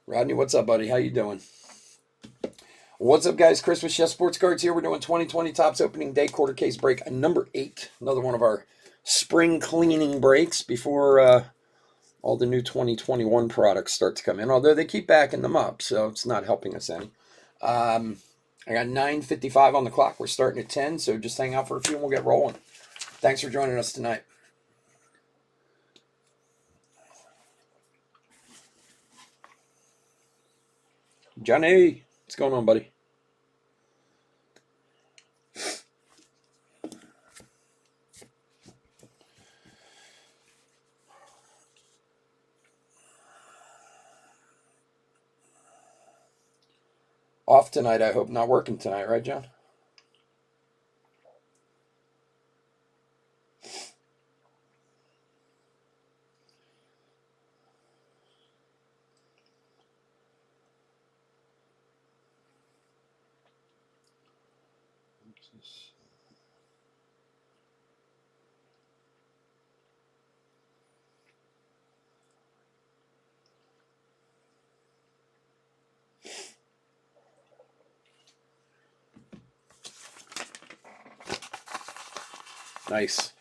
Rodney, what's up, buddy? How you doing? What's up, guys? Chris with Chef Sports Cards here. We're doing 2020 Tops opening day quarter case break number 8. Another one of our spring cleaning breaks before all the new 2021 products start to come in. Although they keep backing them up, so it's not helping us any. I got 9:55 on the clock. We're starting at 10, so just hang out for a few and we'll get rolling. Thanks for joining us tonight. Johnny, what's going on, buddy? Off tonight, I hope. Not working tonight, right, John? Nice.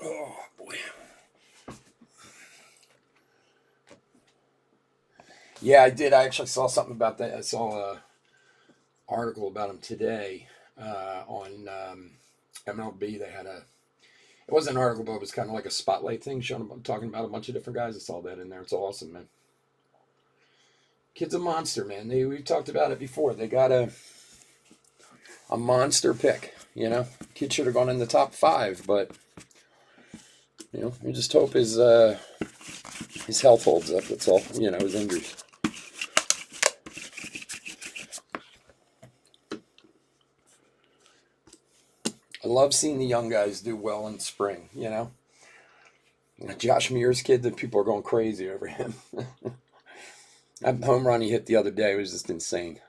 Oh boy. Yeah, I did. I actually saw something about that. I saw an article about him today on MLB. They had a. It wasn't an article, but it was kind of like a spotlight thing, showing talking about a bunch of different guys. I saw that in there. It's awesome, man. Kid's a monster, man. We've talked about it before. They got a monster pick. Kid should have gone in the top 5, but we just hope his health holds up. That's all. His injuries. I love seeing the young guys do well in spring. Josh Muir's kid, that people are going crazy over him. That home run he hit the other day was just insane.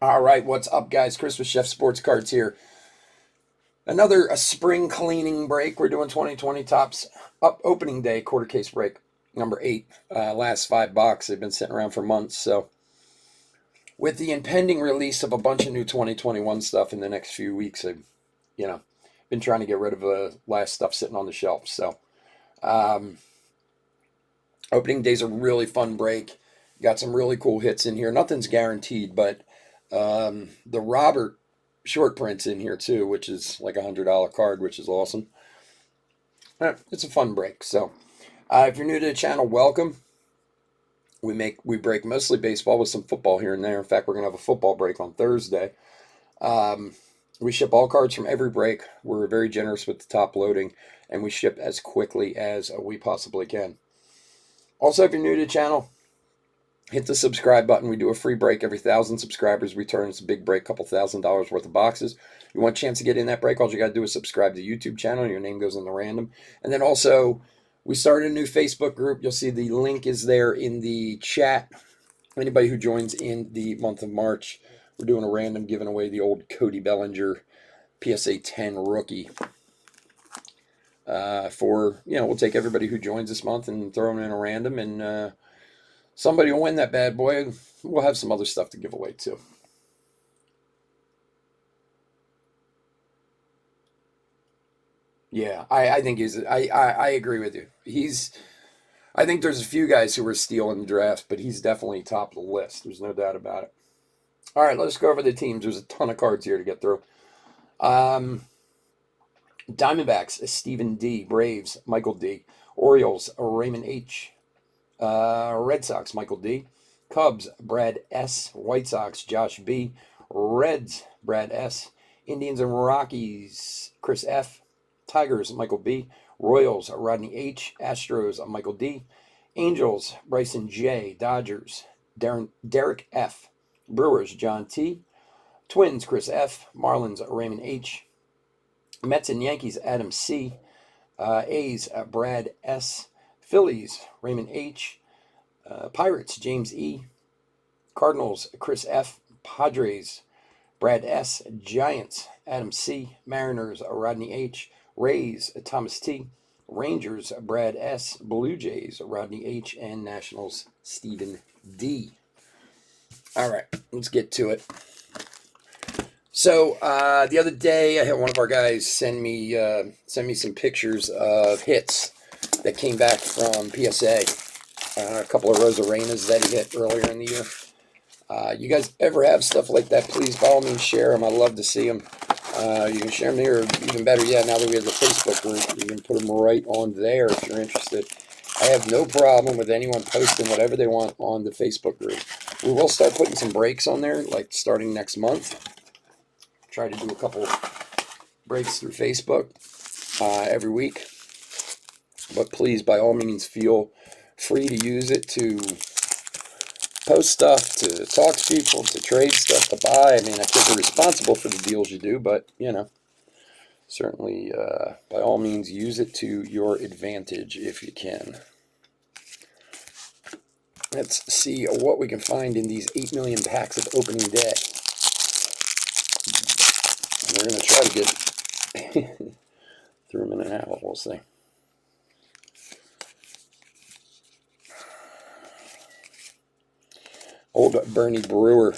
All right, what's up, guys? Chris with Chef Sports Cards here. Another spring cleaning break. We're doing 2020 Tops up opening day quarter case break number 8. Last 5 box. They've been sitting around for months. So with the impending release of a bunch of new 2021 stuff in the next few weeks, I've been trying to get rid of the last stuff sitting on the shelf. So opening day's a really fun break. Got some really cool hits in here. Nothing's guaranteed, but the Robert short prints in here too, which is like $100 card, which is awesome. It's a fun break. So if you're new to the channel, welcome. We break mostly baseball with some football here and there. In fact, we're gonna have a football break on Thursday. We ship all cards from every break. We're very generous with the top loading, and we ship as quickly as we possibly can. Also, if you're new to the channel, hit the subscribe button. We do a free break every 1,000 subscribers. Returns a big break, couple $1,000 worth of boxes. You want a chance to get in that break, all you got to do is subscribe to the YouTube channel, and your name goes in the random. And then also, we started a new Facebook group. You'll see the link is there in the chat. Anybody who joins in the month of March, we're doing a random giving away the old Cody Bellinger PSA 10 rookie. We'll take everybody who joins this month and throw them in a random, and somebody will win that bad boy. We'll have some other stuff to give away too. Yeah, I think I agree with you. I think there's a few guys who were stealing the drafts, but he's definitely top of the list. There's no doubt about it. All right, let's go over the teams. There's a ton of cards here to get through. Um, Diamondbacks, Stephen D. Braves, Michael D. Orioles, Raymond H. Red Sox, Michael D. Cubs, Brad S. White Sox, Josh B. Reds, Brad S. Indians and Rockies, Chris F. Tigers, Michael B. Royals, Rodney H. Astros, Michael D. Angels, Bryson J. Dodgers, Derek F. Brewers, John T. Twins, Chris F. Marlins, Raymond H. Mets and Yankees, Adam C. A's, Brad S. Phillies, Raymond H. Pirates, James E. Cardinals, Chris F. Padres, Brad S. Giants, Adam C. Mariners, Rodney H. Rays, Thomas T. Rangers, Brad S. Blue Jays, Rodney H. And Nationals, Stephen D. All right, let's get to it. So the other day, I had one of our guys send me some pictures of hits that came back from PSA. A couple of Rosarenas that he hit earlier in the year. You guys ever have stuff like that, please, by all means, share them. I love to see them. You can share them here, even better yet, now that we have the Facebook group, you can put them right on there if you're interested. I have no problem with anyone posting whatever they want on the Facebook group. We will start putting some breaks on there, like starting next month. Try to do a couple breaks through Facebook every week. But please, by all means, feel free to use it to post stuff, to talk to people, to trade stuff, to buy. I mean, I think you're responsible for the deals you do, but, you know, certainly, by all means, use it to your advantage if you can. Let's see what we can find in these 8 million packs of opening day. And we're going to try to get through them in an hour. We'll see. Old Bernie Brewer.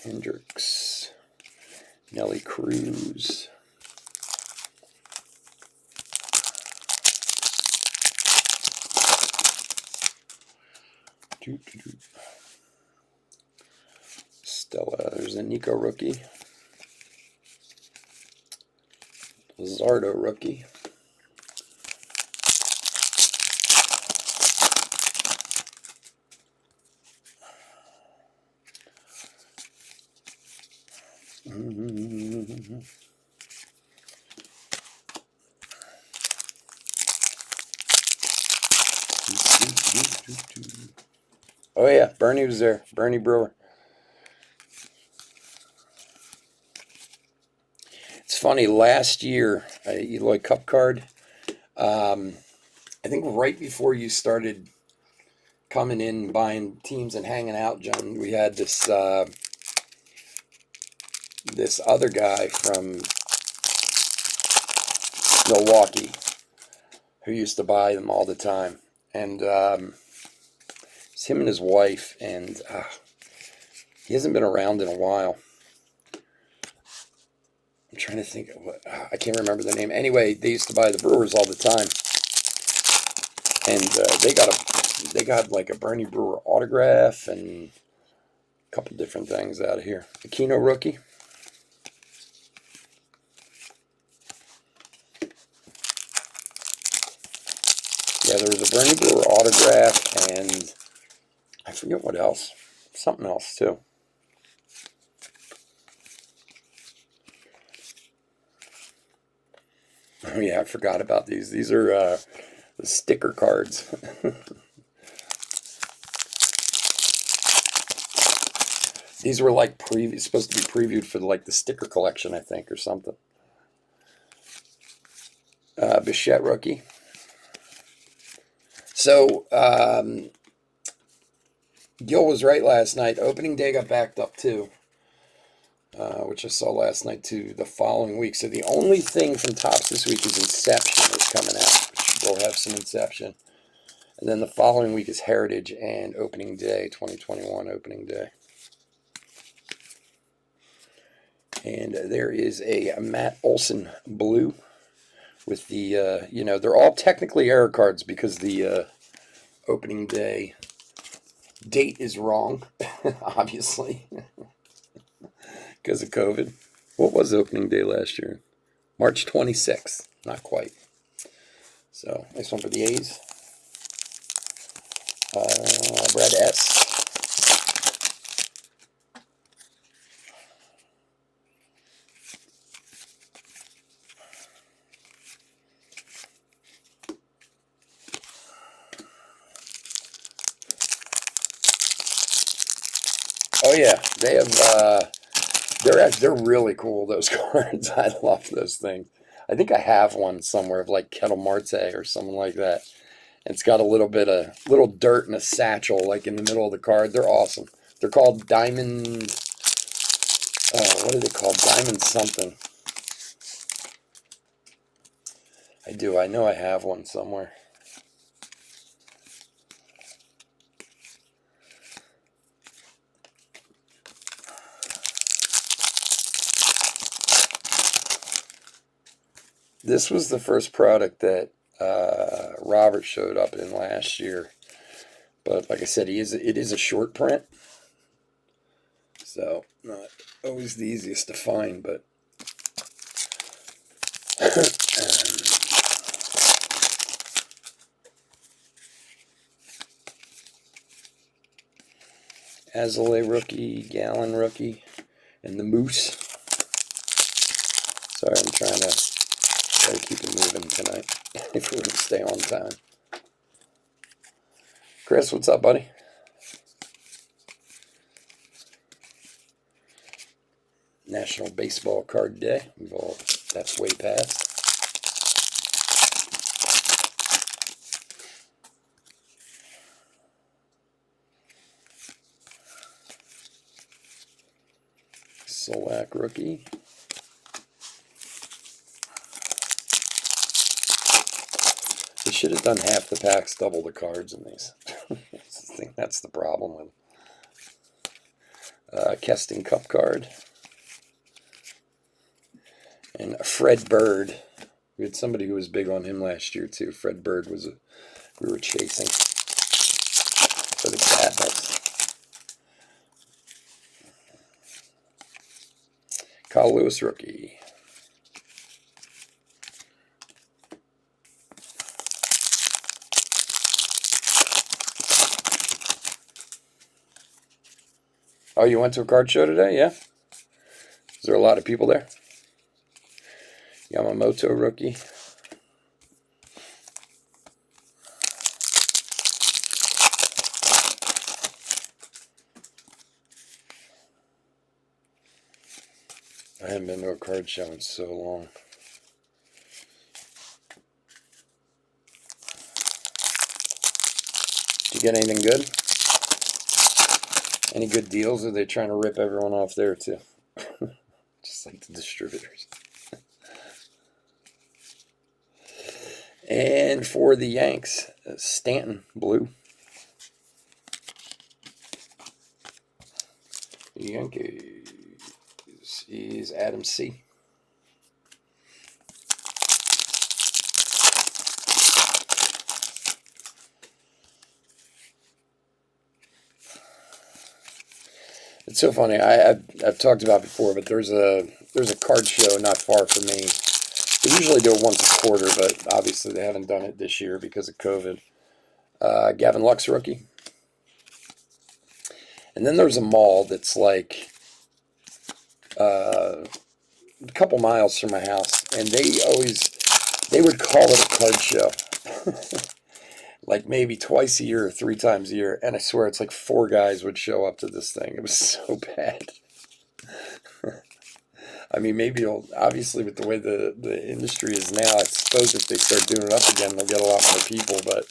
Hendricks. Nelly Cruz. Stella. There's a Nico rookie. Zardo rookie. Oh yeah, Bernie was there. Bernie Brewer. It's funny, last year, Eloy Cup card, I think right before you started coming in, buying teams and hanging out, John, we had this other guy from Milwaukee who used to buy them all the time. And it's him and his wife, and he hasn't been around in a while. I'm trying to think of what, I can't remember the name. Anyway, they used to buy the Brewers all the time. And they got like a Bernie Brewer autograph and a couple different things out of here. Aquino rookie. Yeah, there was a Bernie Brewer autograph, and I forget what else. Something else, too. Oh, yeah, I forgot about these. These are the sticker cards. These were like supposed to be previewed for like the sticker collection, I think, or something. Bichette rookie. So, Gil was right last night. Opening day got backed up too, which I saw last night too, the following week. So the only thing from Topps this week is Inception is coming out. We'll have some Inception. And then the following week is Heritage and Opening Day, 2021 Opening Day. And there is a Matt Olson blue with the, they're all technically error cards because the Opening Day date is wrong, obviously, because of COVID. What was Opening Day last year? March 26th. Not quite. So, nice one for the A's. Brad S. Oh yeah, they have. They're really cool. Those cards, I love those things. I think I have one somewhere of like Kettle Marte or something like that. And it's got a little bit of little dirt in a satchel, like in the middle of the card. They're awesome. They're called Diamond. What are they called? Diamond something. I do. I know I have one somewhere. This was the first product that Robert showed up in last year. But like I said, it is a short print. So not always the easiest to find, but Azalea rookie, Gallon rookie, and the Moose. Sorry, I'm trying to keep it moving tonight if we're going to stay on time. Chris, what's up, buddy? National Baseball Card Day. That's way past. Solak rookie. They should have done half the packs, double the cards in these. I think that's the problem with Keston Cup card. And Fred Bird. We had somebody who was big on him last year too. Fred Bird we were chasing for the Capitals. Kyle Lewis rookie. Oh, you went to a card show today? Yeah? Is there a lot of people there? Yamamoto rookie. I haven't been to a card show in so long. Did you get anything good? Any good deals? Or are they trying to rip everyone off there too? Just like the distributors. And for the Yanks, Stanton blue. The Yankees is Adam C. It's so funny. I've talked about before, but there's a card show not far from me. They usually do it once a quarter, but obviously they haven't done it this year because of COVID. Gavin Lux rookie. And then there's a mall that's like a couple miles from my house, and they would call it a card show. Like maybe twice a year or 3 times a year, and I swear it's like 4 guys would show up to this thing. It was so bad. I mean, maybe obviously with the way the industry is now, I suppose if they start doing it up again, they'll get a lot more people. But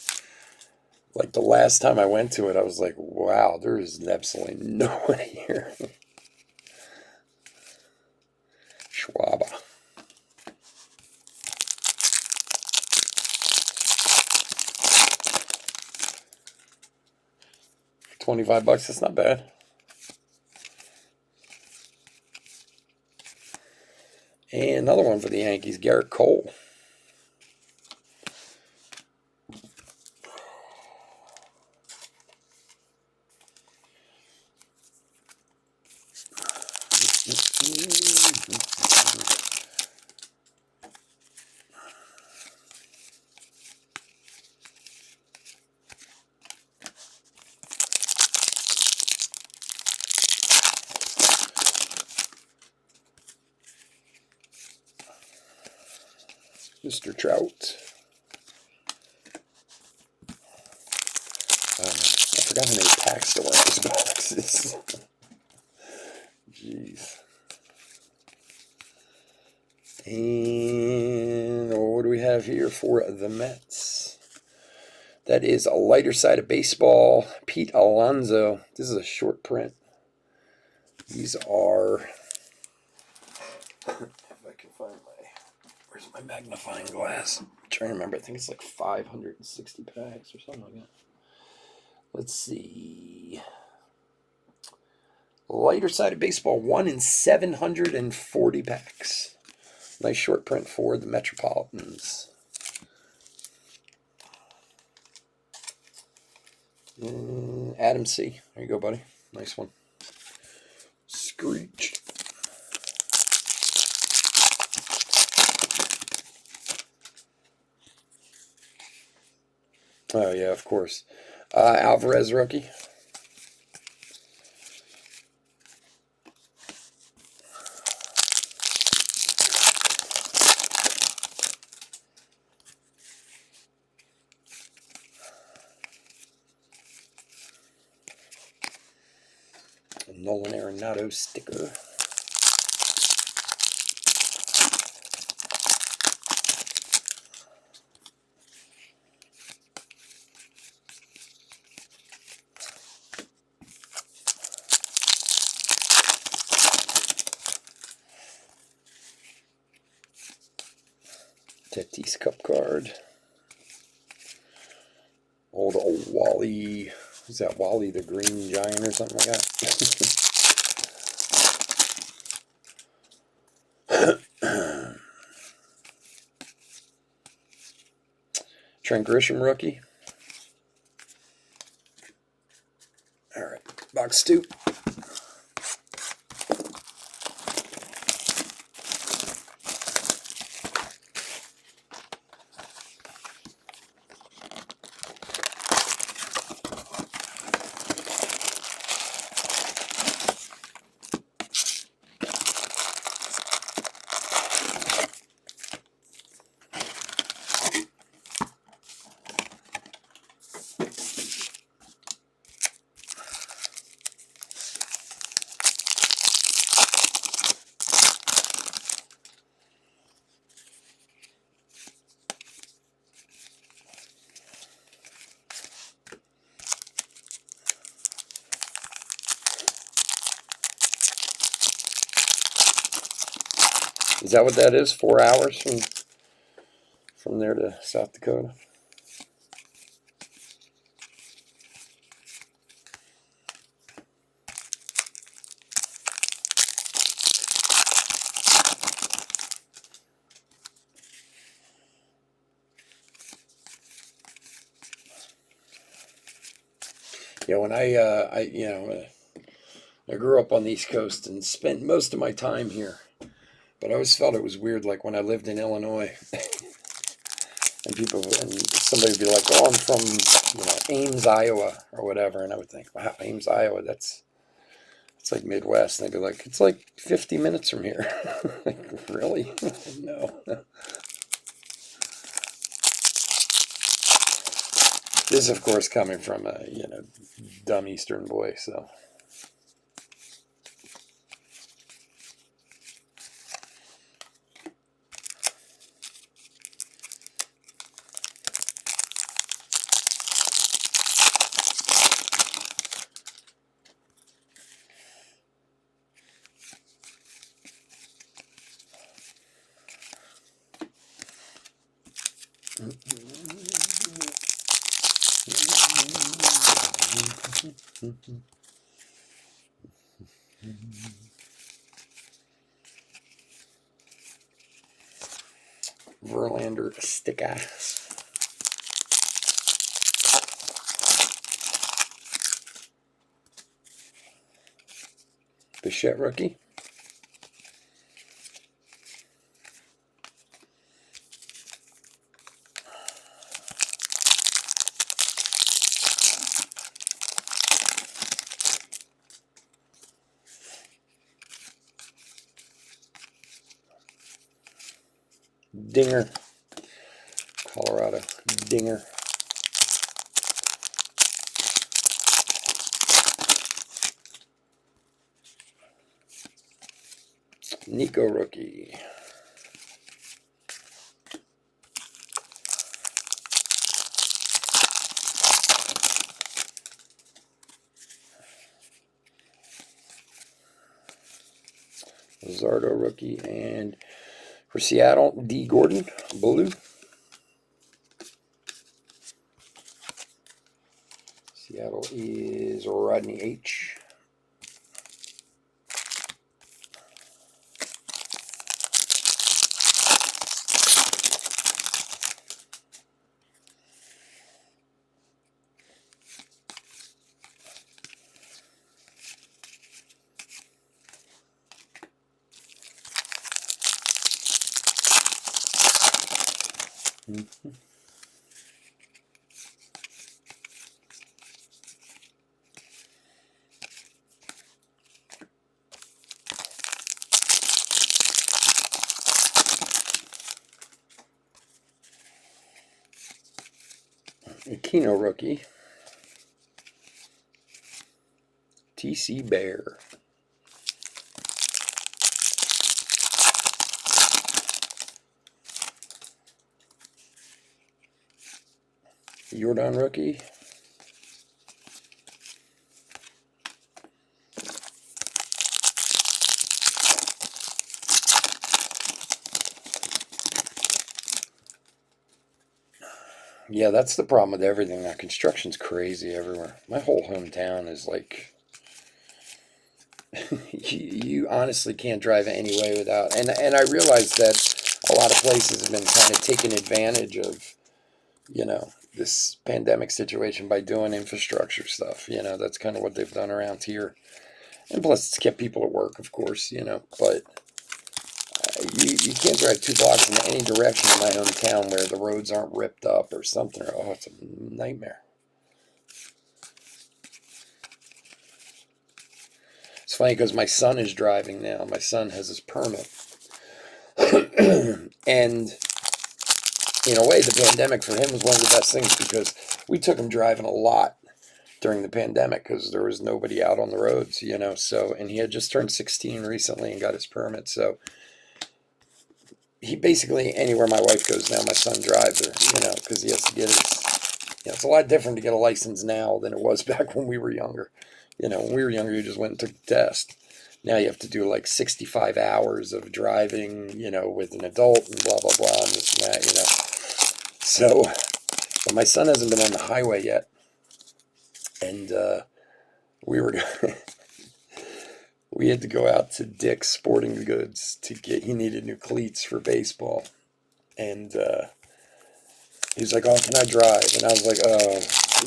like the last time I went to it, I was like, wow, there is absolutely no one here. Schwab. $25. That's not bad. And another one for the Yankees, Garrett Cole. Mr. Trout. I forgot how many packs there were in these boxes. Jeez. And what do we have here for the Mets? That is a lighter side of baseball. Pete Alonso. This is a short print. These are... If I can find where's my magnifying glass? I'm trying to remember. I think it's like 560 packs or something like that. Let's see. Lighter side of baseball, 1 in 740 packs. Nice short print for the Metropolitans. Adam C. There you go, buddy. Nice one. Screech. Oh, yeah, of course. Alvarez rookie. Nolan Arenado sticker. Tatis Cup card. Old Wally. Who's that? Wally the Green Giant or something like that? Trent Grisham rookie. All right, box 2. Is that what that is? 4 hours from there to South Dakota? Yeah, when I grew up on the East Coast and spent most of my time here, but I always felt it was weird, like when I lived in Illinois, and somebody would be like, "Oh, I'm from Ames, Iowa," or whatever, and I would think, "Wow, Ames, Iowa, it's like Midwest," and they'd be like, "It's like 50 minutes from here." Like, really? No. This, of course, coming from a dumb Eastern boy, so. Verlander sticker. Bichette rookie. Dinger. Colorado. Dinger. Nico rookie. Zardo rookie. And for Seattle, D. Gordon. Blue. Seattle is Rodney H. Mm-hmm. Aquino rookie. TC Bear. Jordan rookie. Yeah, that's the problem with everything now. Construction's crazy everywhere. My whole hometown is like, you honestly can't drive any way without. And I realize that a lot of places have been kind of taking advantage of, this pandemic situation by doing infrastructure stuff. That's kind of what they've done around here. And plus, it's kept people at work, of course, but you can't drive 2 blocks in any direction in my hometown where the roads aren't ripped up or something. Oh, it's a nightmare. It's funny because my son is driving now. My son has his permit. And in a way, the pandemic for him was one of the best things because we took him driving a lot during the pandemic because there was nobody out on the roads, So, and he had just turned 16 recently and got his permit. So he basically, anywhere my wife goes now, my son drives her, because he has to get his, it's a lot different to get a license now than it was back when we were younger. When we were younger, you just went and took the test. Now you have to do like 65 hours of driving, with an adult and blah, blah, blah, and this and that, So, but my son hasn't been on the highway yet. And we were, we had to go out to Dick's Sporting Goods he needed new cleats for baseball. And he was like, "Oh, can I drive?" And I was like, "Oh,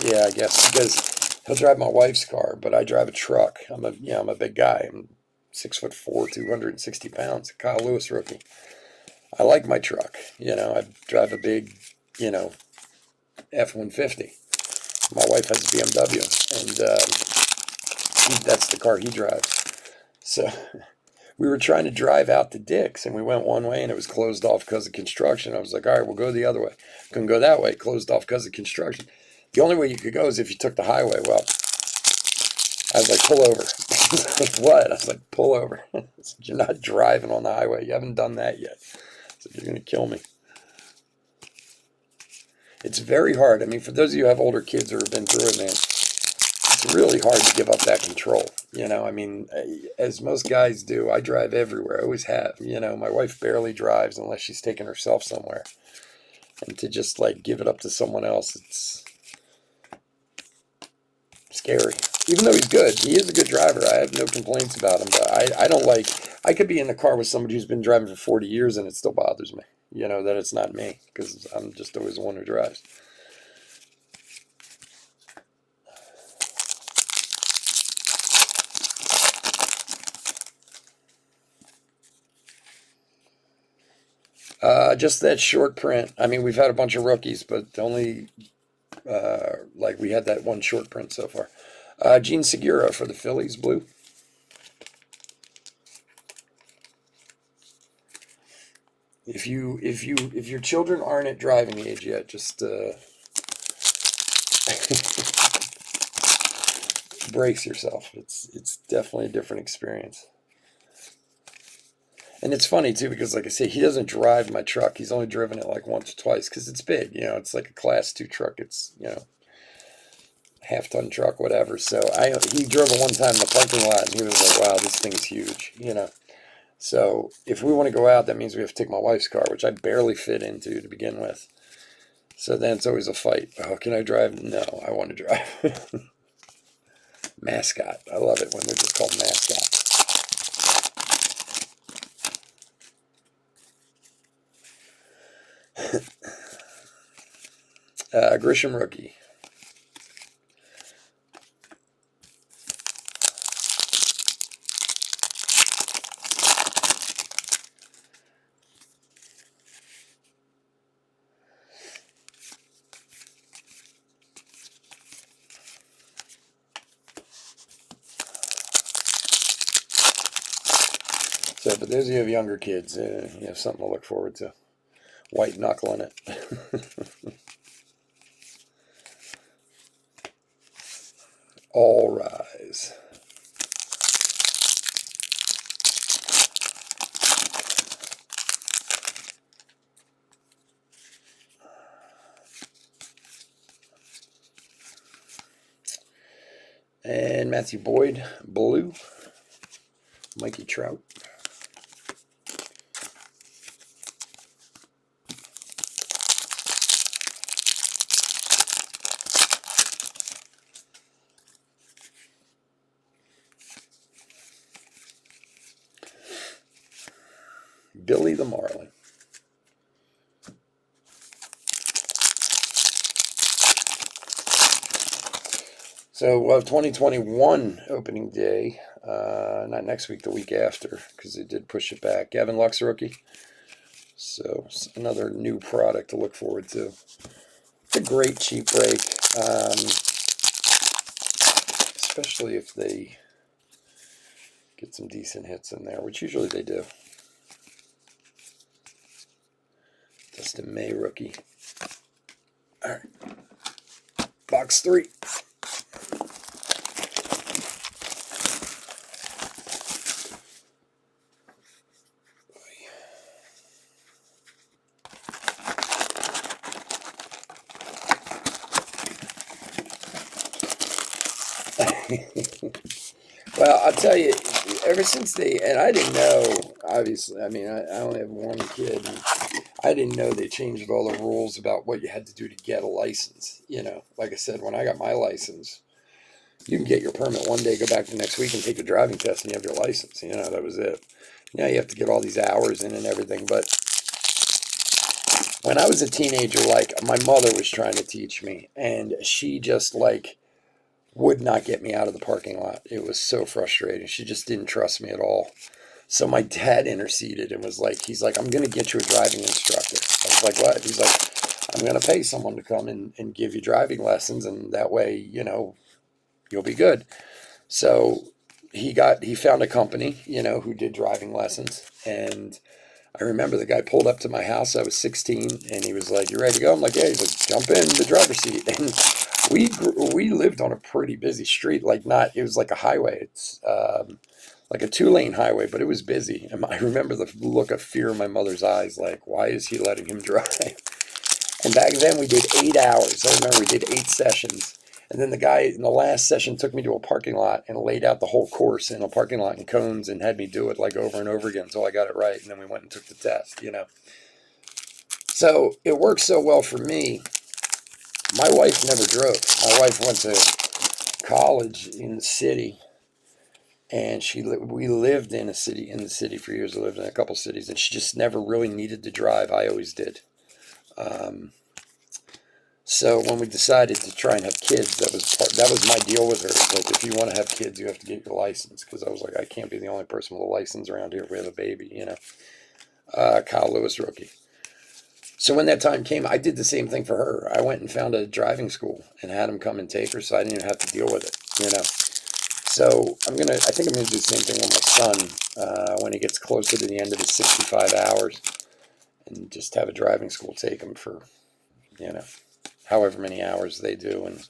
yeah, I guess." Because he'll drive my wife's car, but I drive a truck. I'm a big guy. I'm 6'4", 260 pounds. Kyle Lewis rookie. I like my truck. I drive a big, F-150. My wife has a BMW, and that's the car he drives. So we were trying to drive out to Dick's, and we went one way, and it was closed off because of construction. I was like, all right, we'll go the other way. Couldn't go that way, closed off because of construction. The only way you could go is if you took the highway. Well, I was like, pull over. He's like, what? I was like, pull over. I said, you're not driving on the highway. You haven't done that yet. I said, you're going to kill me. It's very hard. I mean, for those of you who have older kids or have been through it, man, it's really hard to give up that control. I mean, as most guys do, I drive everywhere. I always have. My wife barely drives unless she's taking herself somewhere. And to just like give it up to someone else, Scary. Even though he's good, he is a good driver. I have no complaints about him, but I don't like. I could be in the car with somebody who's been driving for 40 years and it still bothers me. That it's not me because I'm just always the one who drives. Just that short print. I mean, we've had a bunch of rookies, but only like we had that one short print so far. Gene Segura for the Phillies, blue. If your children aren't at driving age yet, just brace yourself. It's definitely a different experience. And it's funny too because, like I say, he doesn't drive my truck. He's only driven it like once or twice because it's big. It's like a Class 2 truck. It's half-ton truck, whatever. So he drove it one time in the parking lot, and he was like, "Wow, this thing's huge." So if we want to go out, that means we have to take my wife's car, which I barely fit into to begin with. So then it's always a fight. Oh, can I drive? No, I want to drive. Mascot. I love it when they're just called mascot. Grisham rookie. So for those of you who have younger kids, you have something to look forward to. White knuckling it. All rise. And Matthew Boyd, blue. Mikey Trout. Billy the Marlin. So we'll have 2021 opening day. Not next week, the week after, because they did push it back. Gavin Lux rookie. So another new product to look forward to. It's a great cheap break, especially if they get some decent hits in there, which usually they do. Dustin May rookie. All right. Box 3. Well, I'll tell you, ever since and I didn't know, obviously, I mean, I only have one kid, and I didn't know they changed all the rules about what you had to do to get a license. Like I said, when I got my license, you can get your permit one day, go back the next week and take a driving test, and you have your license. That was it. Now you have to get all these hours in and everything, but when I was a teenager, like, my mother was trying to teach me, and she just, like, would not get me out of the parking lot. It was so frustrating. She just didn't trust me at all. So my dad interceded and was like, he's like, "I'm going to get you a driving instructor." I was like, "What?" He's like, "I'm going to pay someone to come and give you driving lessons, and that way, you'll be good." So he found a company, who did driving lessons. And I remember the guy pulled up to my house. I was 16, and he was like, "You ready to go?" I'm like, "Yeah." He's like, "Jump in the driver's seat." And we lived on a pretty busy street. It was like a highway. It's like a 2-lane highway, but it was busy. And I remember the look of fear in my mother's eyes, like, why is he letting him drive? And back then we did 8 hours. I remember we did 8 sessions. And then the guy in the last session took me to a parking lot and laid out the whole course in a parking lot in cones and had me do it like over and over again until I got it right. And then we went and took the test, So it worked so well for me. My wife never drove. My wife went to college in the city, and we lived in the city for years. I lived in a couple cities, and she just never really needed to drive. I always did. Um, so when we decided to try and have kids, that was my deal with her. Like, if you want to have kids, you have to get your license, because I was like, I can't be the only person with a license around here if we have a baby. Kyle Lewis rookie. So when that time came, I did the same thing for her. I went and found a driving school and had him come and take her, so I didn't even have to deal with it. So I think I'm gonna do the same thing with my son when he gets closer to the end of his 65 hours, and just have a driving school take him for, however many hours they do. And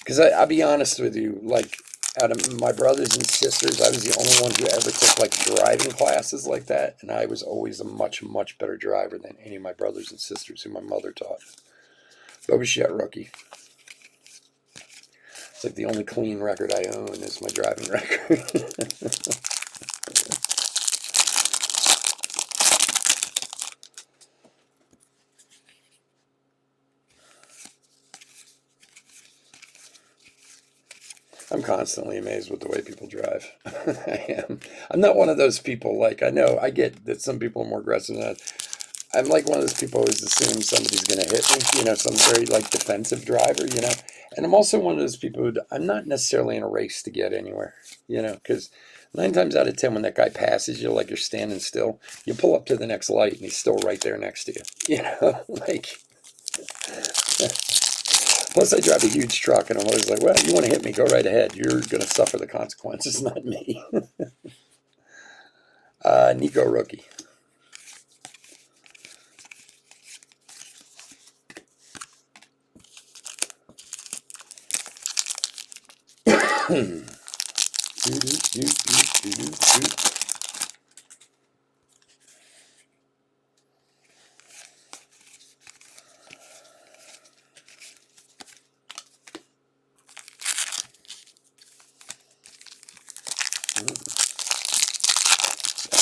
because I'll be honest with you, like, out of my brothers and sisters, I was the only one who ever took like driving classes like that, and I was always a much, much better driver than any of my brothers and sisters who my mother taught. Bo Bichette rookie. It's like the only clean record I own is my driving record. I'm constantly amazed with the way people drive. I am. I'm not one of those people, like, I know, I get that some people are more aggressive than that. I'm like one of those people who always assume somebody's going to hit me, some very, like, defensive driver. And I'm also one of those people who, I'm not necessarily in a race to get anywhere, because 9 times out of 10, when that guy passes you, like you're standing still, you pull up to the next light and he's still right there next to you, like. Plus, I drive a huge truck, and I'm always like, well, you want to hit me, go right ahead. You're going to suffer the consequences, not me. Nico rookie.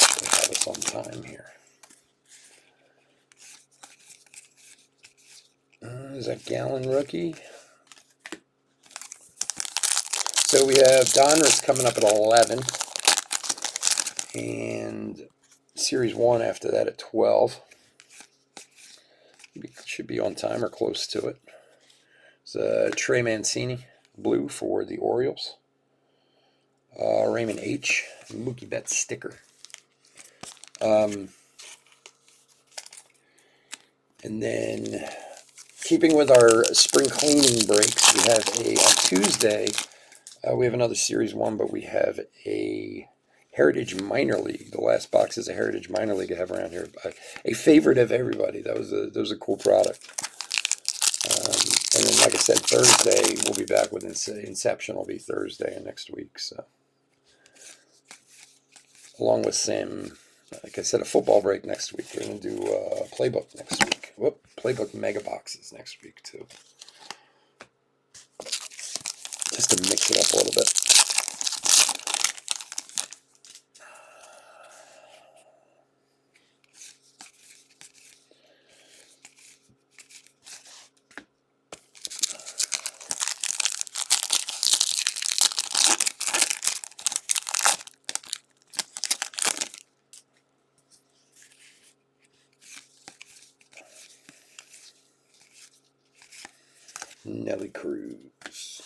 Actually have us on time here. Is that Gallon rookie? So we have Donruss coming up at 11, and Series 1 after that at 12. Should be on time or close to it. It's Trey Mancini, blue for the Orioles. Raymond H. Mookie Betts sticker. And then, keeping with our spring cleaning breaks, we have on Tuesday, we have another Series 1, but we have a Heritage Minor League. The last box is a Heritage Minor League I have around here. A favorite of everybody. That was a cool product. And then, like I said, Thursday, we'll be back with Inception. Will be Thursday of next week. So, along with Sam, like I said, a football break next week. We're going to do Playbook next week. Playbook mega boxes next week, too. Just to mix it up a little bit. Nelly Cruz.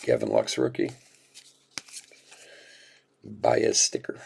Gavin Lux rookie. Baez sticker.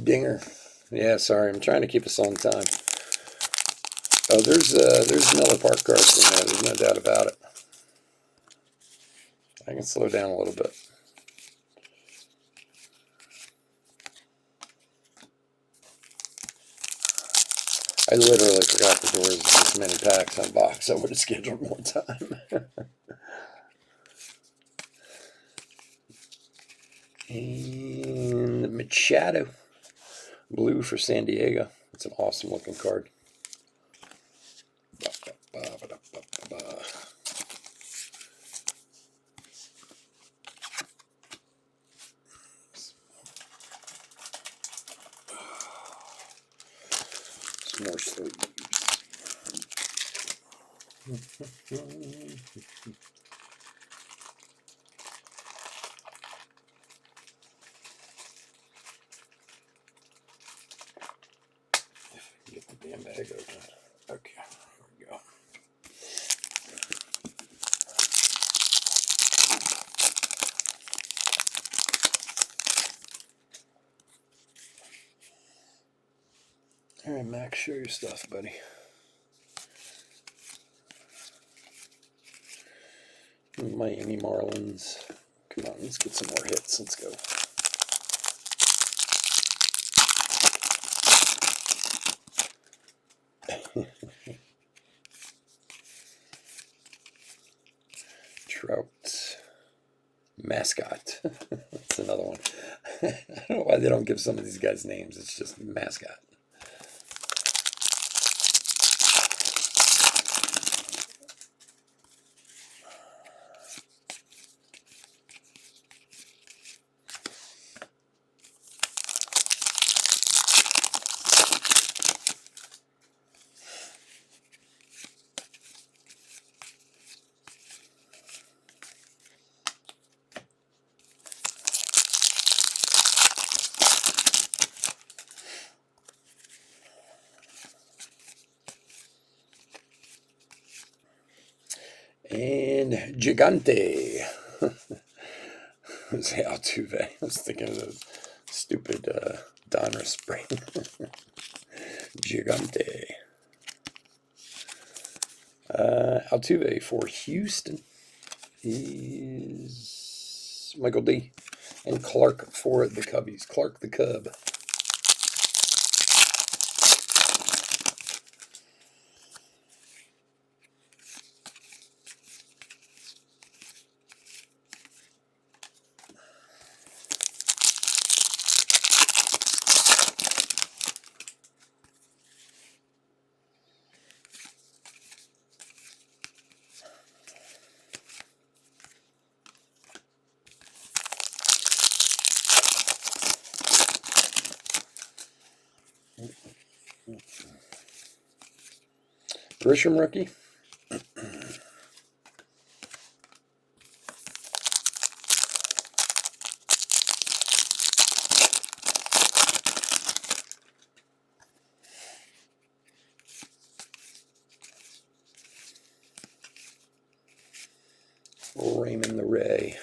Dinger. Yeah, sorry, I'm trying to keep us on time. Oh, there's Miller Park cards in there. There's no doubt about it. I can slow down a little bit. I literally forgot the doors this many packs on box. I would have scheduled more time. And the Machado blue for San Diego. It's an awesome looking card. Some more sleeves. Get the damn bag open. Okay, here we go. All right, Max, show your stuff, buddy. Miami Marlins. Come on, let's get some more hits. Let's go. Trout. Mascot. That's another one. I don't know why they don't give some of these guys names. It's just mascot. And Gigante. It's Altuve. I was thinking of those stupid Donruss spring. Gigante. Altuve for Houston is Michael D. And Clark for the Cubbies. Clark the Cub. Grisham rookie. Raymond the Ray.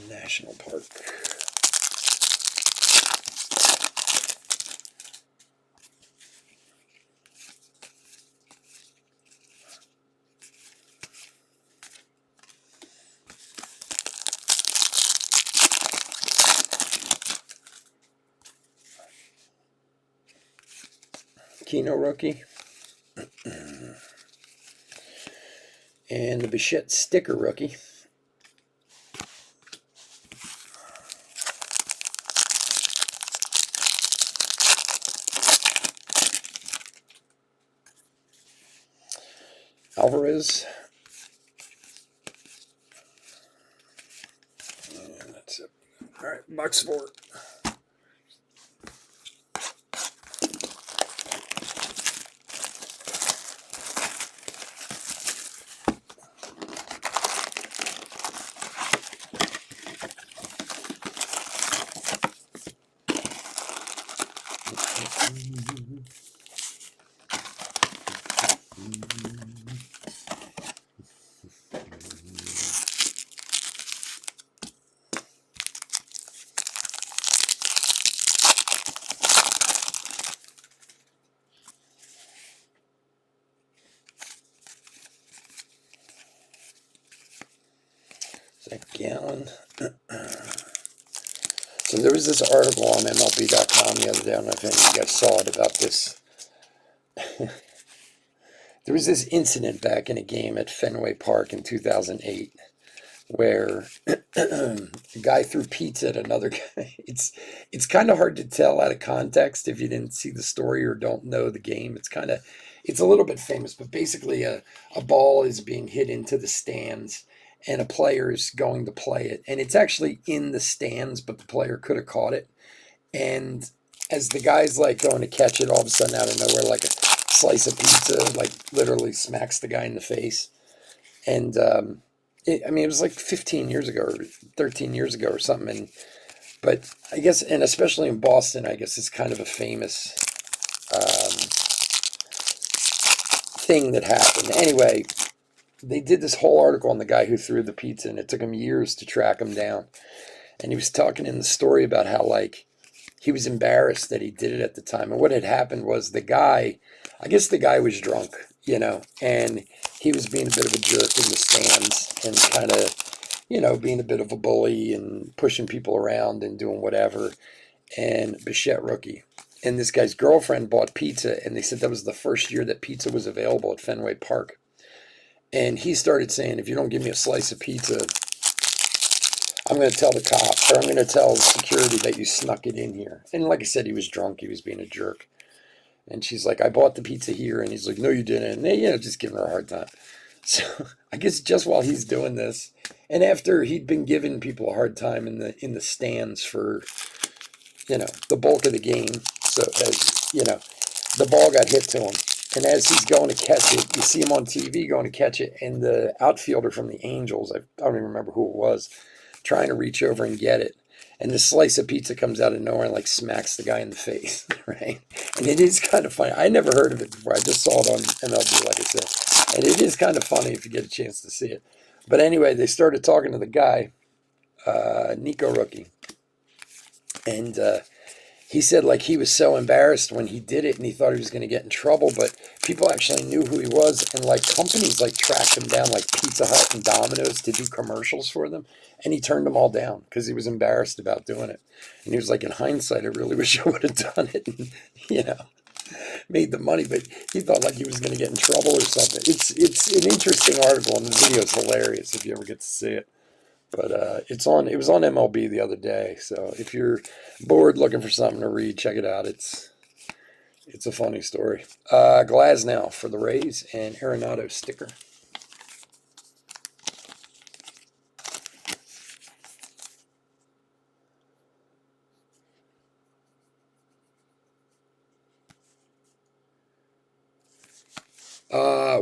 National Park. Keno rookie. And the Bichette sticker rookie. Alvarez. And that's it. All right, box 4. a gallon. So there was this article on MLB.com the other day. I don't know if any of you guys saw it about this. There was this incident back in a game at Fenway Park in 2008 where a guy threw pizza at another guy. It's kind of hard to tell out of context if you didn't see the story or don't know the game. It's a little bit famous, but basically a ball is being hit into the stands and a player is going to play it. And it's actually in the stands, but the player could have caught it. And as the guy's like going to catch it, all of a sudden out of nowhere, like a slice of pizza, like literally smacks the guy in the face. And it was like 15 years ago or 13 years ago or something. But I guess, and especially in Boston, I guess it's kind of a famous thing that happened. Anyway, they did this whole article on the guy who threw the pizza, and it took him years to track him down. And he was talking in the story about how, like, he was embarrassed that he did it at the time. And what had happened was I guess the guy was drunk, and he was being a bit of a jerk in the stands and kind of, being a bit of a bully and pushing people around and doing whatever. And Bichette Rookie. And this guy's girlfriend bought pizza, and they said that was the first year that pizza was available at Fenway Park. And he started saying, if you don't give me a slice of pizza, I'm going to tell the cop, or I'm going to tell security that you snuck it in here. And like I said, he was drunk. He was being a jerk. And she's like, I bought the pizza here. And he's like, no, you didn't. And they, just giving her a hard time. So I guess just while he's doing this, and after he'd been giving people a hard time in the stands for, the bulk of the game. So, the ball got hit to him. And as he's going to catch it, you see him on TV going to catch it. And the outfielder from the Angels, I don't even remember who it was, trying to reach over and get it. And this slice of pizza comes out of nowhere and like smacks the guy in the face, right? And it is kind of funny. I never heard of it before. I just saw it on MLB, like I said. And it is kind of funny if you get a chance to see it. But anyway, they started talking to the guy, Nico Rookie. And he said like he was so embarrassed when he did it and he thought he was going to get in trouble, but people actually knew who he was, and like companies like tracked him down, like Pizza Hut and Domino's, to do commercials for them, and he turned them all down because he was embarrassed about doing it. And he was like, in hindsight, I really wish I would have done it and, made the money, but he thought like he was going to get in trouble or something. It's an interesting article, and the video is hilarious if you ever get to see it. But it was on MLB the other day, so if you're bored looking for something to read, check it out. It's a funny story. Glasnow for the Rays and Arenado sticker.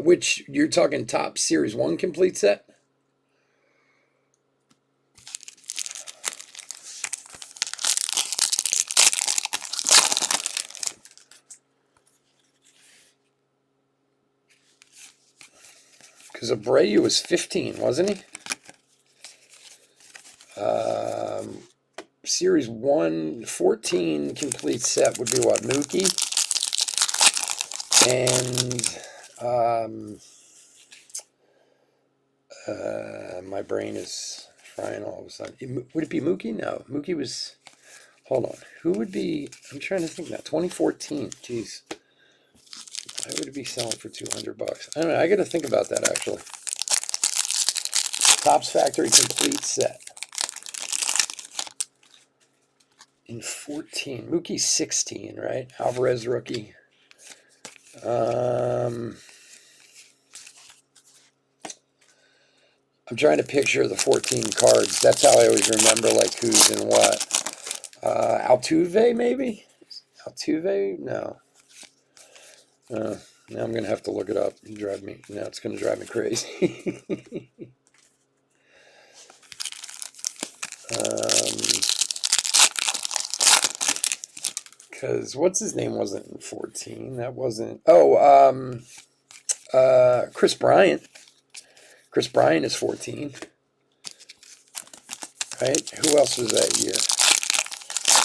Which you're talking top Series 1 complete set? Because Abreu was 15, wasn't he? Series 1, 14 complete set would be what? Mookie? And my brain is frying all of a sudden. Would it be Mookie? No. Mookie was... Hold on. Who would be... I'm trying to think now. 2014. Jeez. Why would it be selling for $200? I don't know. I got to think about that, actually. Topps Factory complete set. In 14. Mookie's 16, right? Alvarez rookie. I'm trying to picture the 14 cards. That's how I always remember, like, who's in what. Altuve, maybe? Altuve? No. Now I'm going to have to look it up. Now it's going to drive me crazy. Because what's his name wasn't in 14. That wasn't... Chris Bryant. Chris Bryant is 14. Right? Who else was that year?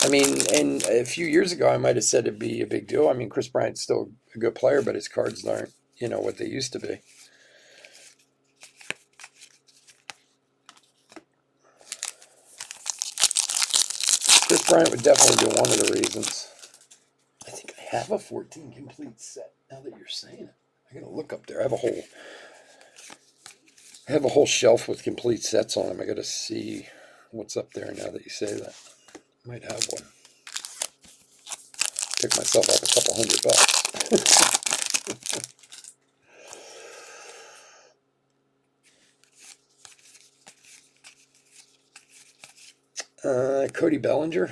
I mean, and a few years ago, I might have said it'd be a big deal. I mean, Chris Bryant's still a good player, but his cards aren't, what they used to be. Bryant would definitely be one of the reasons. I think I have a 14 complete set now that you're saying it. I gotta look up there. I have a whole shelf with complete sets on them. I gotta see what's up there now that you say that. Might have one. Pick myself up a couple $100. Cody Bellinger.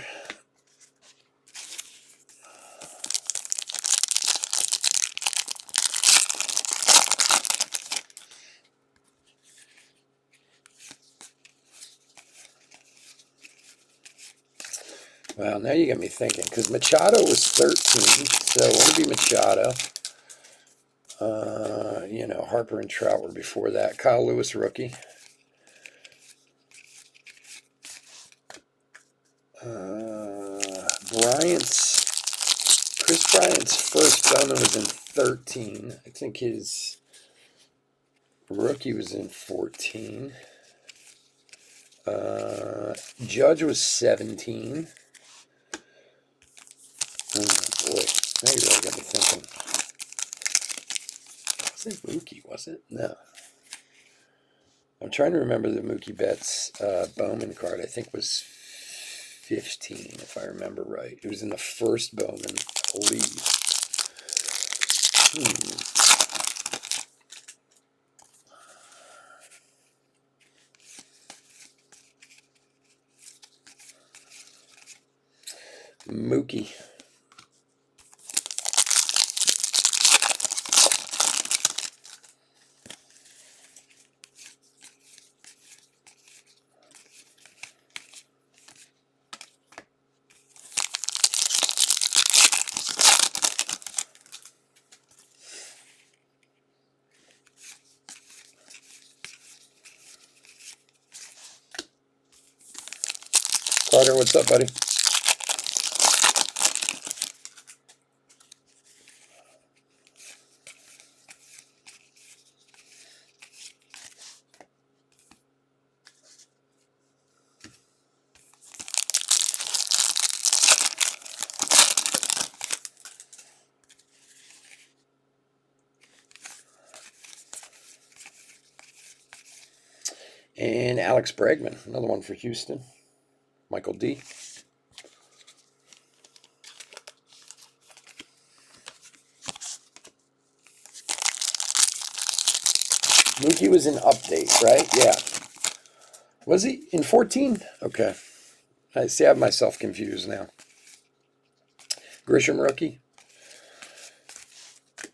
Wow, now you got me thinking, because Machado was 13, so it wouldn't be Machado. Harper and Trout were before that. Kyle Lewis, rookie. Chris Bryant's first Bowman was in 13. I think his rookie was in 14. Judge was 17. Oh boy, now you really got me thinking. Was it Mookie, was it? No. I'm trying to remember the Mookie Betts Bowman card. I think was 15, if I remember right. It was in the first Bowman, I believe. Mookie. Carter, what's up, buddy? And Alex Bregman, another one for Houston. Michael D. Mookie was in update, right? Yeah. Was he in 14? Okay. I see, I have myself confused now. Grisham rookie.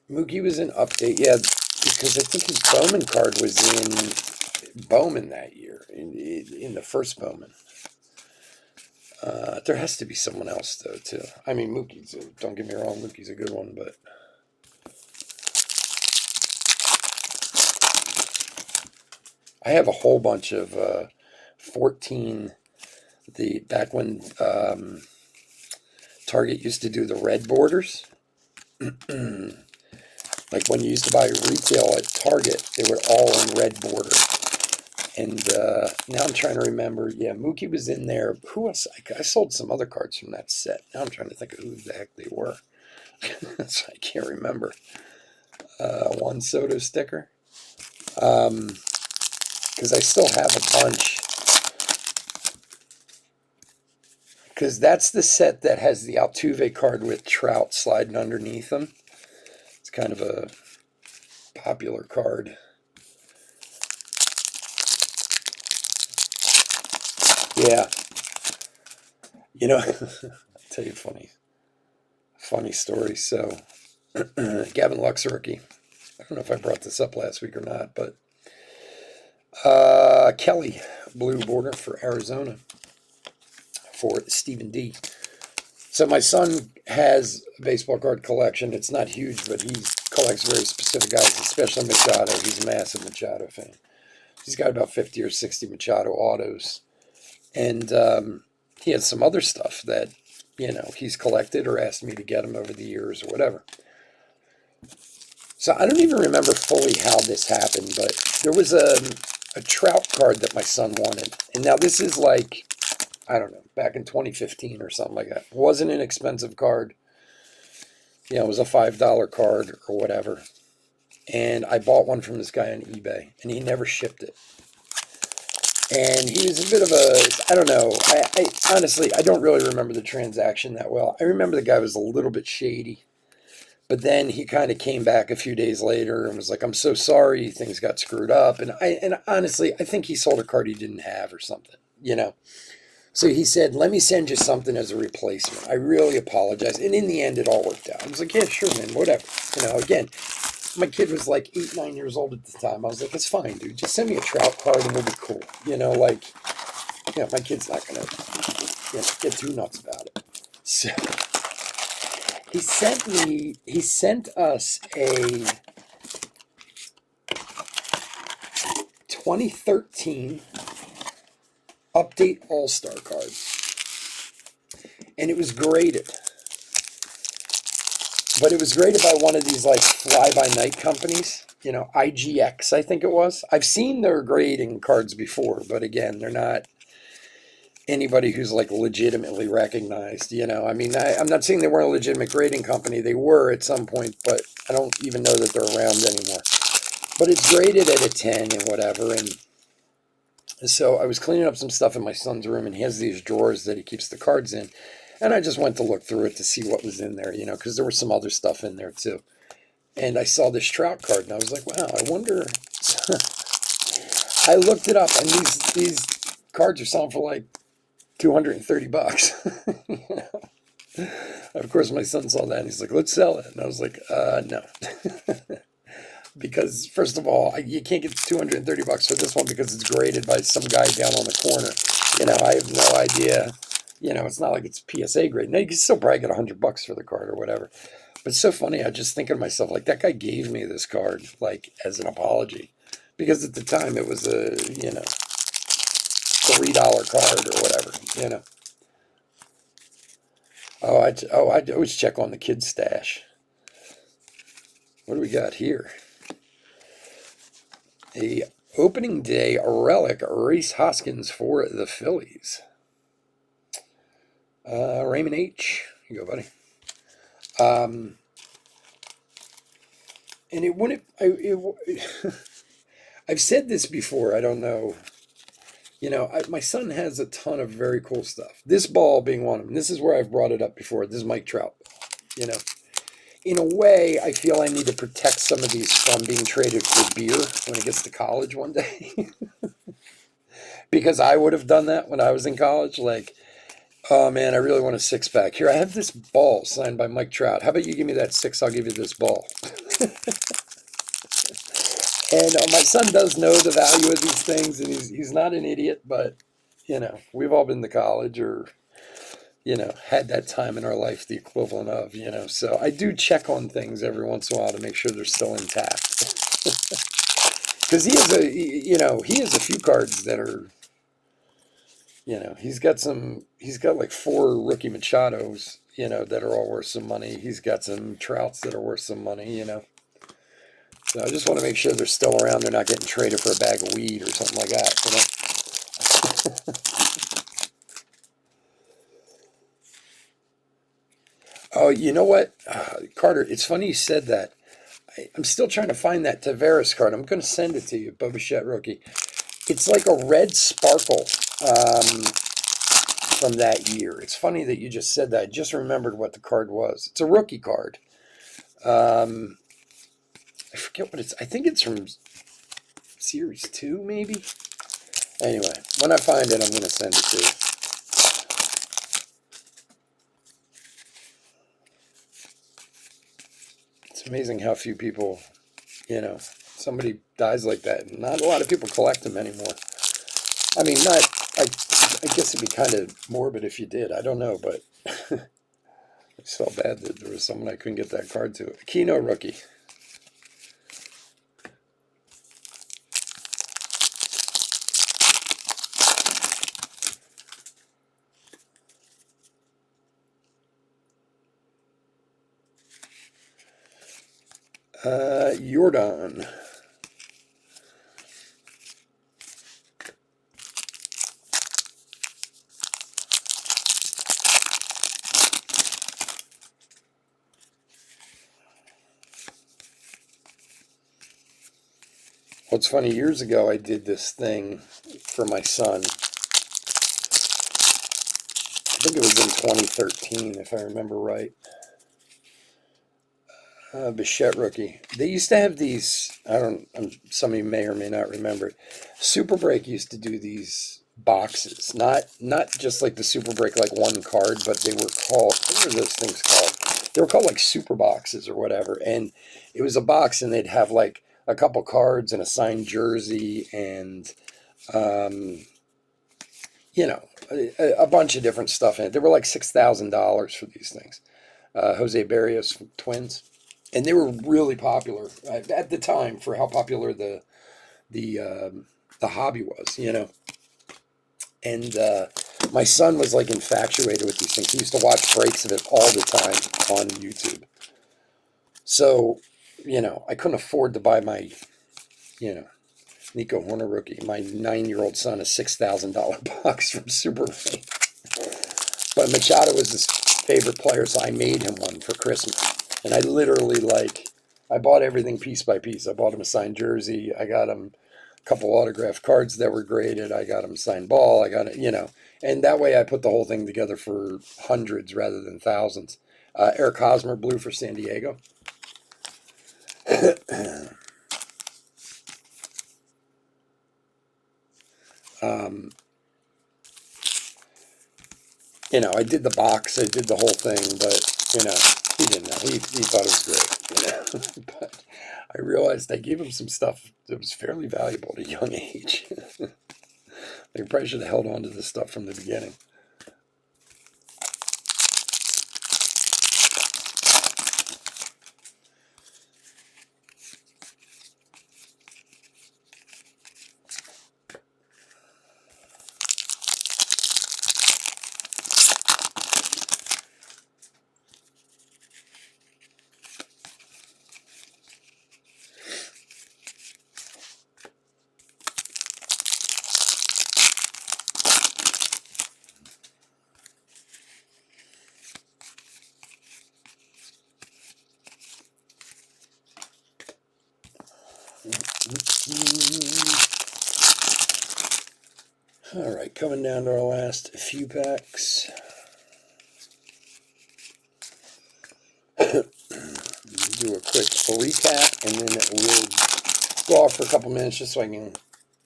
Mookie was in update, yeah, because I think his Bowman card was in Bowman that year, in the first Bowman. There has to be someone else, though, too. I mean, don't get me wrong, Mookie's a good one, but... I have a whole bunch of 14, back when Target used to do the red borders. Like when you used to buy retail at Target, they were all in red border. And now I'm trying to remember. Yeah, Mookie was in there. Who else? I sold some other cards from that set. Now I'm trying to think of who the heck they were. So I can't remember. Juan Soto sticker. Because I still have a bunch. Because that's the set that has the Altuve card with Trout sliding underneath them. It's kind of a popular card. Yeah. I'll tell you a funny story. So, Gavin Lux rookie. I don't know if I brought this up last week or not, but Kelly, blue border for Arizona for Stephen D. So my son has a baseball card collection. It's not huge, but he collects very specific guys, especially Machado. He's a massive Machado fan. He's got about 50 or 60 Machado autos. And he has some other stuff that, he's collected or asked me to get him over the years or whatever. So I don't even remember fully how this happened, but there was a Trout card that my son wanted. And now this is like I don't know, back in 2015 or something like that. It wasn't an expensive card. It was a $5 card or whatever. And I bought one from this guy on eBay, and he never shipped it. And he was a bit of a, I don't know. I honestly, I don't really remember the transaction that well. I remember the guy was a little bit shady. But then he kind of came back a few days later and was like, "I'm so sorry, things got screwed up." And honestly, I think he sold a card he didn't have or something. So he said, "Let me send you something as a replacement. I really apologize." And in the end, it all worked out. I was like, "Yeah, sure, man, whatever." Again, my kid was like 8, 9 years old at the time. I was like, "It's fine, dude. Just send me a Trout card and we'll be cool." My kid's not gonna, get too nuts about it. So he sent us a 2013 Update All-Star card. And it was graded. But it was graded by one of these like fly-by-night companies. IGX, I think it was. I've seen their grading cards before, but again, they're not anybody who's like legitimately recognized. I'm not saying they weren't a legitimate grading company. They were at some point, but I don't even know that they're around anymore. But it's graded at a 10 and whatever. And so I was cleaning up some stuff in my son's room, and he has these drawers that he keeps the cards in. And I just went to look through it to see what was in there, because there was some other stuff in there too. And I saw this Trout card, and I was like, wow, I wonder. I looked it up, and these cards are selling for like $230. Of course, my son saw that, and he's like, let's sell it. And I was like, no. Because first of all, you can't get $230 for this one because it's graded by some guy down on the corner. I have no idea. It's not like it's PSA grade. Now you can still probably get $100 for the card or whatever. But it's so funny. I just think of myself like that guy gave me this card like as an apology, because at the time it was a $3 card or whatever. I always check on the kid's stash. What do we got here? A opening day relic, Rhys Hoskins for the Phillies. Raymond H. Here you go, buddy. And it wouldn't. I've said this before. I don't know. My son has a ton of very cool stuff. This ball being one of them. This is where I've brought it up before. This is Mike Trout. In a way, I feel I need to protect some of these from being traded for beer when it gets to college one day. Because I would have done that when I was in college. Like, oh man, I really want a 6-pack. Here, I have this ball signed by Mike Trout. How about you give me that 6? I'll give you this ball. And my son does know the value of these things, and he's not an idiot, but, we've all been to college or, had that time in our life, the equivalent of, So I do check on things every once in a while to make sure they're still intact. Because he has a few cards that are, he's got like 4 rookie Machados, that are all worth some money. He's got some Trouts that are worth some money. So I just want to make sure they're still around. They're not getting traded for a bag of weed or something like that. Oh, you know what, Carter? It's funny you said that. I'm still trying to find that Tavares card. I'm going to send it to you, Bo Bichette rookie. It's like a red sparkle from that year. It's funny that you just said that. I just remembered what the card was. It's a rookie card. I forget what it's. I think it's from Series 2, maybe? Anyway, when I find it, I'm going to send it to you. It's amazing how few people, somebody dies like that. And not a lot of people collect them anymore. I mean, I guess it'd be kind of morbid if you did. I don't know, but I just felt bad that there was someone I couldn't get that card to. Aquino rookie. Jordan. What's funny, years ago I did this thing for my son. I think it was in 2013, if I remember right. Bichette rookie. They used to have these. I don't. Some of you may or may not remember it. Super Break used to do these boxes, not just like the Super Break, like one card, but they were called. What were those things called? They were called like super boxes or whatever. And it was a box, and they'd have like a couple cards and a signed jersey, and um, a bunch of different stuff in it. They were like $6,000 for these things. Jose Barrios Twins, and they were really popular at the time for how popular the hobby was. And my son was like infatuated with these things. He used to watch breaks of it all the time on YouTube. So, I couldn't afford to buy my, you know, Nico Horner rookie, my 9-year-old son, a $6,000 box from Super Bowl. But Machado was his favorite player, so I made him one for Christmas. And I literally, I bought everything piece by piece. I bought him a signed jersey. I got him a couple autographed cards that were graded. I got him signed ball. I got it. And that way I put the whole thing together for hundreds rather than thousands. Eric Hosmer, blue for San Diego. um, I did the box, I did the whole thing, but he didn't know. He thought it was great. But I realized I gave him some stuff that was fairly valuable at a young age. They probably should have held on to this stuff from the beginning. All right, coming down to our last few packs. Do a quick recap, and then we'll go off for a couple minutes just so I can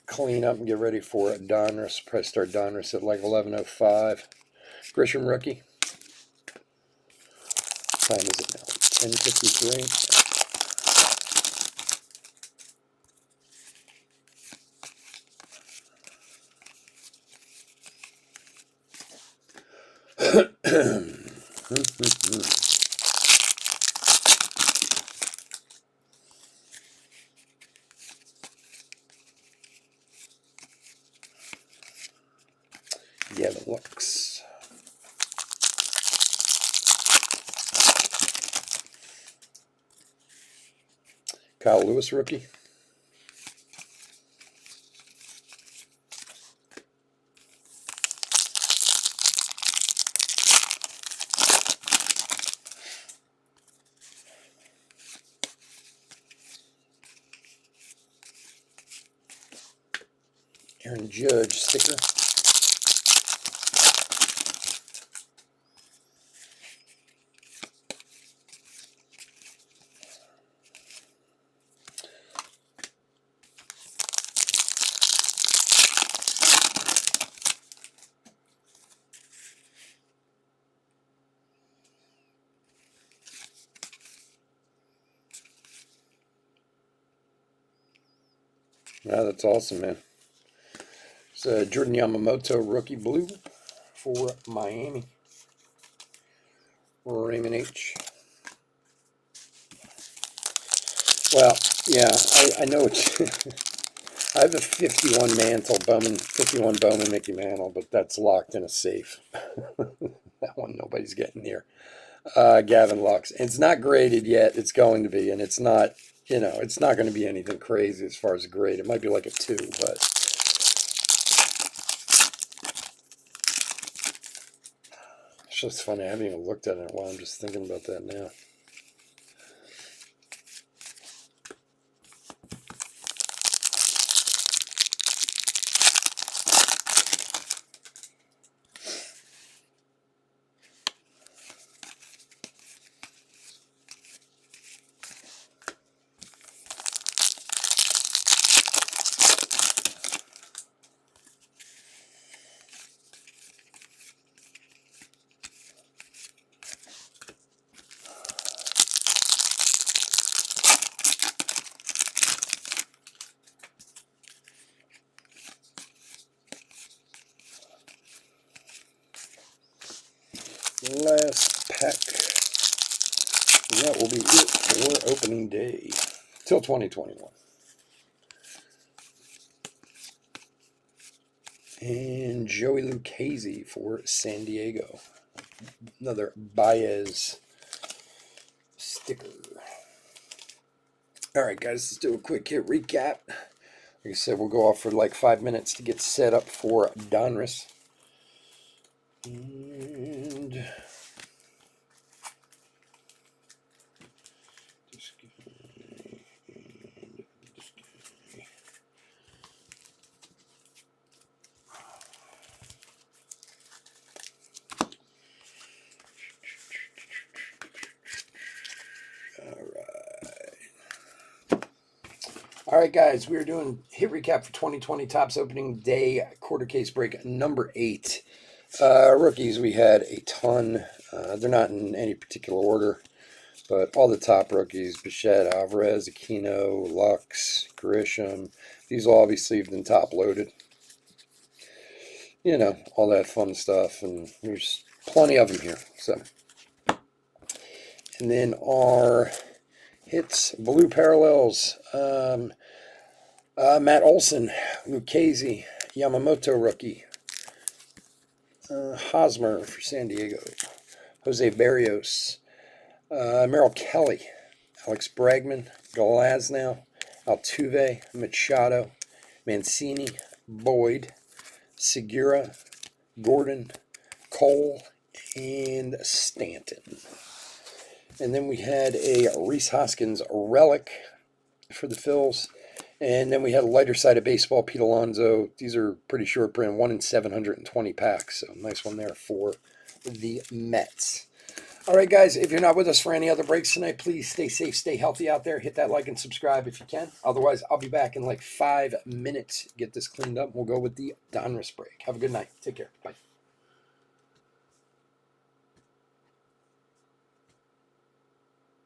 clean up and get ready for Donruss. Probably start Donruss at like 11:05. Grisham rookie. What time is it now? 10:53. Yeah, the looks. Kyle Lewis rookie. Aaron Judge sticker. Wow, that's awesome, man. It's Jordan Yamamoto rookie blue for Miami. Raymond H. Well, yeah, I know it's. I have a 51 Bowman Mickey Mantle, but that's locked in a safe. That one nobody's getting near. Gavin Lux. It's not graded yet. It's going to be, and it's not. It's not going to be anything crazy as far as a grade. It might be like a 2, but it's just funny. I haven't even looked at it in a while. I'm just thinking about that now. last pack. And that will be it for opening day till 2021. And Joey Lucchesi for San Diego. Another Baez sticker. All right, guys, let's do a quick hit recap. Like I said, we'll go off for like 5 minutes to get set up for Donruss. And this guy, and this guy. All right, guys, we are doing hit recap for 2020 Topps opening day quarter case break number 8. Rookies, we had a ton. They're not in any particular order, but all the top rookies: Bichette, Alvarez, Aquino, Lux, Grisham. These will all be sleeved and top loaded. You know, all that fun stuff, and there's plenty of them here. So, and then our hits, blue parallels. Matt Olson, Lucchesi, Yamamoto rookie, Hosmer for San Diego, Jose Barrios, Merrill Kelly, Alex Bregman, Glasnow, Altuve, Machado, Mancini, Boyd, Segura, Gordon, Cole, and Stanton. And then we had a Rhys Hoskins relic for the Phils. And then we had a lighter side of baseball, Pete Alonso. These are pretty short print, 1 in 720 packs. So nice one there for the Mets. All right, guys, if you're not with us for any other breaks tonight, please stay safe, stay healthy out there. Hit that like and subscribe if you can. Otherwise, I'll be back in like 5 minutes. Get this cleaned up. We'll go with the Donruss break. Have a good night. Take care. Bye.